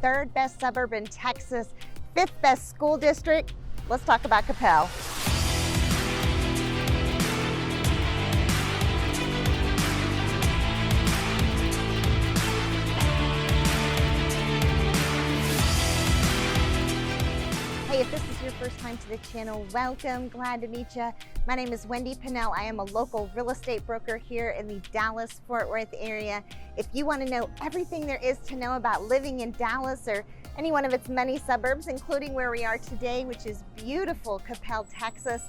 third best suburb in Texas, fifth best school district. Let's talk about Coppell. Hey, if this is your first time to the channel, welcome, glad to meet you. My name is Wendy Pinnell. I am a local real estate broker here in the Dallas-Fort Worth area. If you want to know everything there is to know about living in Dallas or any one of its many suburbs, including where we are today, which is beautiful Coppell, Texas,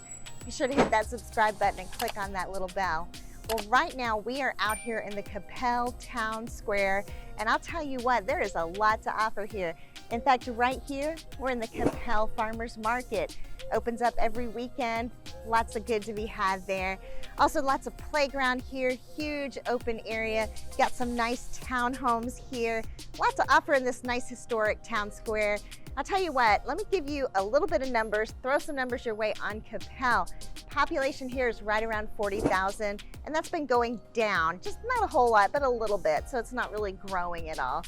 be sure to hit that subscribe button and click on that little bell. Well, right now we are out here in the Coppell Town Square, and I'll tell you what, there is a lot to offer here. In fact, right here, we're in the Coppell Farmers Market. Opens up every weekend, lots of good to be had there. Also lots of playground here, huge open area. Got some nice townhomes here. Lots to offer in this nice historic town square. I'll tell you what, let me give you a little bit of numbers, throw some numbers your way on Coppell. Population here is right around 40,000, and that's been going down, just not a whole lot, but a little bit, so it's not really growing at all.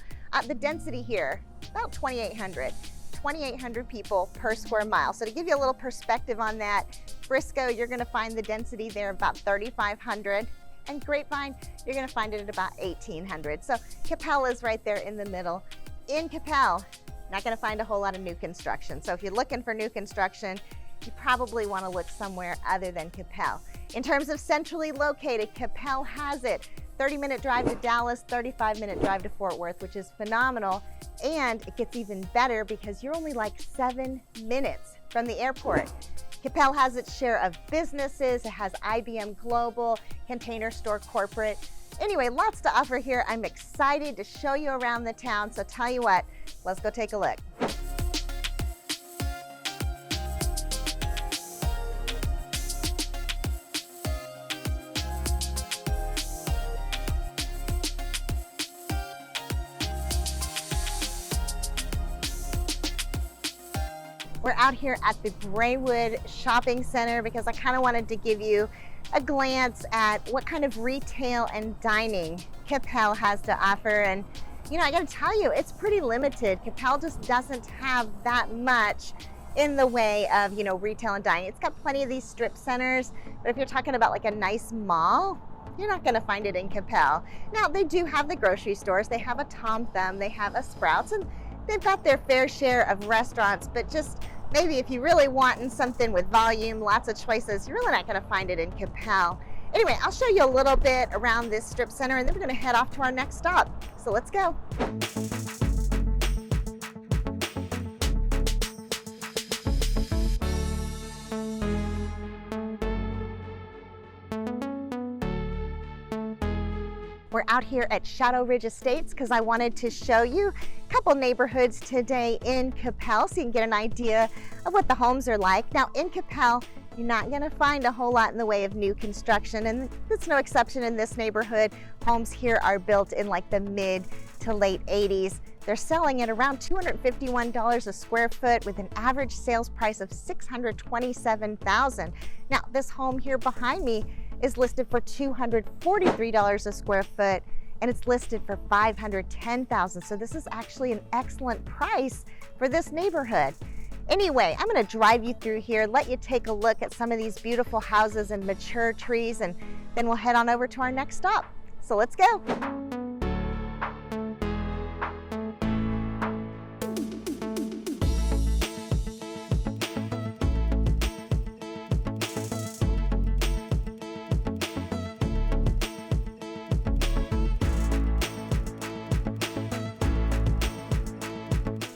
The density here, about 2,800 people per square mile. So to give you a little perspective on that, Frisco, you're gonna find the density there about 3,500, and Grapevine, you're gonna find it at about 1,800. So Coppell is right there in the middle. In Coppell, not gonna find a whole lot of new construction. So if you're looking for new construction, you probably wanna look somewhere other than Coppell. In terms of centrally located, Coppell has it. 30-minute drive to Dallas, 35-minute drive to Fort Worth, which is phenomenal. And it gets even better because you're only like 7 minutes from the airport. Coppell has its share of businesses. It has IBM Global, Container Store Corporate. Anyway, lots to offer here. I'm excited to show you around the town. So tell you what, let's go take a look. We're out here at the Braywood Shopping Center because I kind of wanted to give you a glance at what kind of retail and dining Coppell has to offer. And you know, I gotta tell you, it's pretty limited. Coppell just doesn't have that much in the way of, you know, retail and dining. It's got plenty of these strip centers, but if you're talking about like a nice mall, you're not gonna find it in Coppell. Now, they do have the grocery stores. They have a Tom Thumb, they have a Sprouts, and they've got their fair share of restaurants, but just maybe if you really want something with volume, lots of choices, you're really not gonna find it in Coppell. Anyway, I'll show you a little bit around this strip center and then we're gonna head off to our next stop. So let's go. We're out here at Shadow Ridge Estates because I wanted to show you a couple neighborhoods today in Coppell so you can get an idea of what the homes are like. Now in Coppell, you're not gonna find a whole lot in the way of new construction, and that's no exception in this neighborhood. Homes here are built in like the mid to late 80s. They're selling at around $251 a square foot with an average sales price of $627,000. Now this home here behind me is listed for $243 a square foot, and it's listed for $510,000. So this is actually an excellent price for this neighborhood. Anyway, I'm gonna drive you through here, let you take a look at some of these beautiful houses and mature trees, and then we'll head on over to our next stop. So let's go.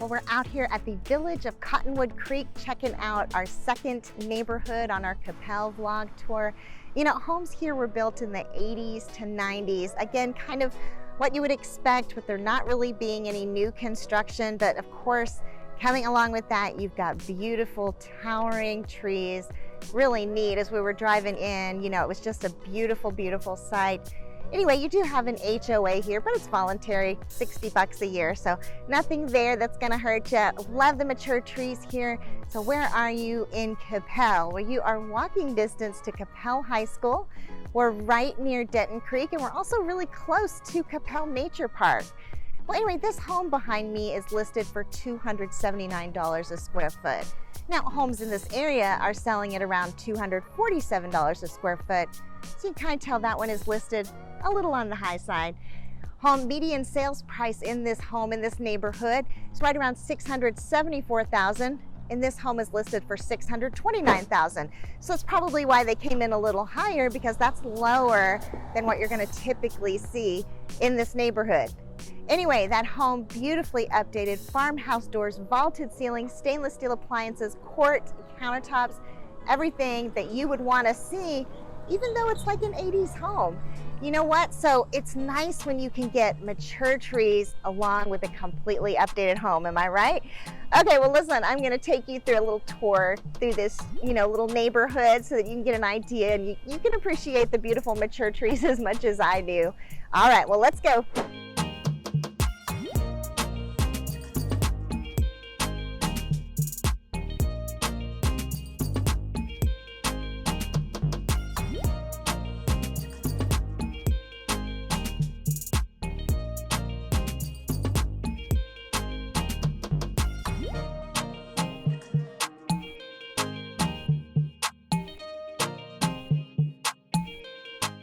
We're out here at the village of Cottonwood Creek, checking out our second neighborhood on our Coppell vlog tour. You know, homes here were built in the 80s to 90s. Again, kind of what you would expect, with there not really being any new construction. But of course, coming along with that, you've got beautiful towering trees. Really neat. As we were driving in, you know, it was just a beautiful, beautiful sight. Anyway, you do have an HOA here, but it's voluntary, $60 a year. So nothing there that's gonna hurt you. Love the mature trees here. So where are you in Coppell? Well, you are walking distance to Coppell High School. We're right near Denton Creek, and we're also really close to Coppell Nature Park. Well, anyway, this home behind me is listed for $279 a square foot. Now, homes in this area are selling at around $247 a square foot. So you can kind of tell that one is listed a little on the high side. Home median sales price in this home, in this neighborhood, is right around $674,000. And this home is listed for $629,000. So it's probably why they came in a little higher, because that's lower than what you're going to typically see in this neighborhood. Anyway, that home, beautifully updated, farmhouse doors, vaulted ceilings, stainless steel appliances, quartz countertops, everything that you would want to see, even though it's like an 80s home. You know what? So it's nice when you can get mature trees along with a completely updated home. Am I right? Okay, well, listen, I'm going to take you through a little tour through this, little neighborhood so that you can get an idea and you can appreciate the beautiful mature trees as much as I do. All right, well, let's go.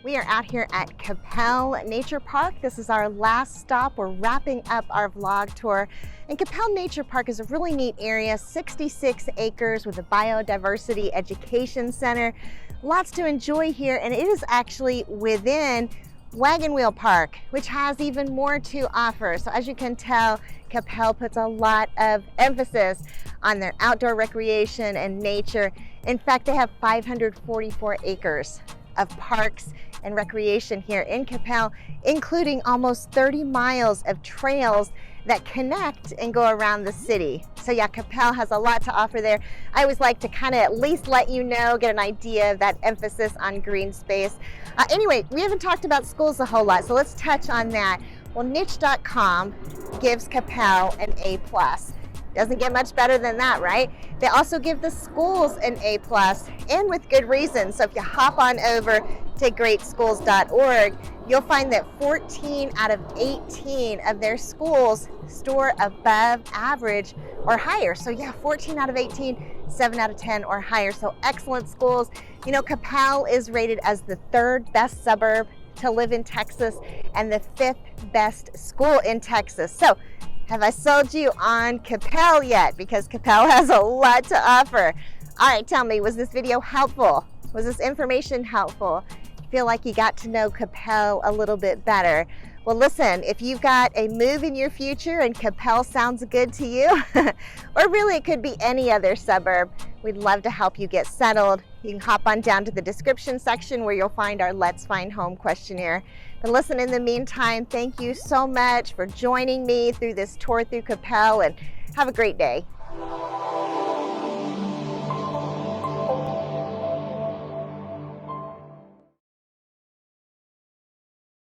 We are out here at Coppell Nature Park. This is our last stop. We're wrapping up our vlog tour. And Coppell Nature Park is a really neat area, 66 acres with a biodiversity education center. Lots to enjoy here, and it is actually within Wagon Wheel Park, which has even more to offer. So as you can tell, Coppell puts a lot of emphasis on their outdoor recreation and nature. In fact, they have 544 acres of parks and recreation here in Coppell, including almost 30 miles of trails that connect and go around the city. So yeah, Coppell has a lot to offer there. I always like to kind of at least let you know, get an idea of that emphasis on green space. Anyway, we haven't talked about schools a whole lot, so let's touch on that. Well, niche.com gives Coppell an A+. Doesn't get much better than that, right? They also give the schools an A+, and with good reason. So if you hop on over to greatschools.org, you'll find that 14 out of 18 of their schools score above average or higher. So yeah, 14 out of 18, 7 out of 10 or higher. So excellent schools. Coppell is rated as the 3rd best suburb to live in Texas and the 5th best school in Texas. So have I sold you on Coppell yet? Because Coppell has a lot to offer. All right, tell me, was this video helpful? Was this information helpful? Feel like you got to know Coppell a little bit better? Well, listen, if you've got a move in your future and Coppell sounds good to you, or really it could be any other suburb, we'd love to help you get settled. You can hop on down to the description section where you'll find our Let's Find Home questionnaire. But listen, in the meantime, thank you so much for joining me through this tour through Coppell, and have a great day.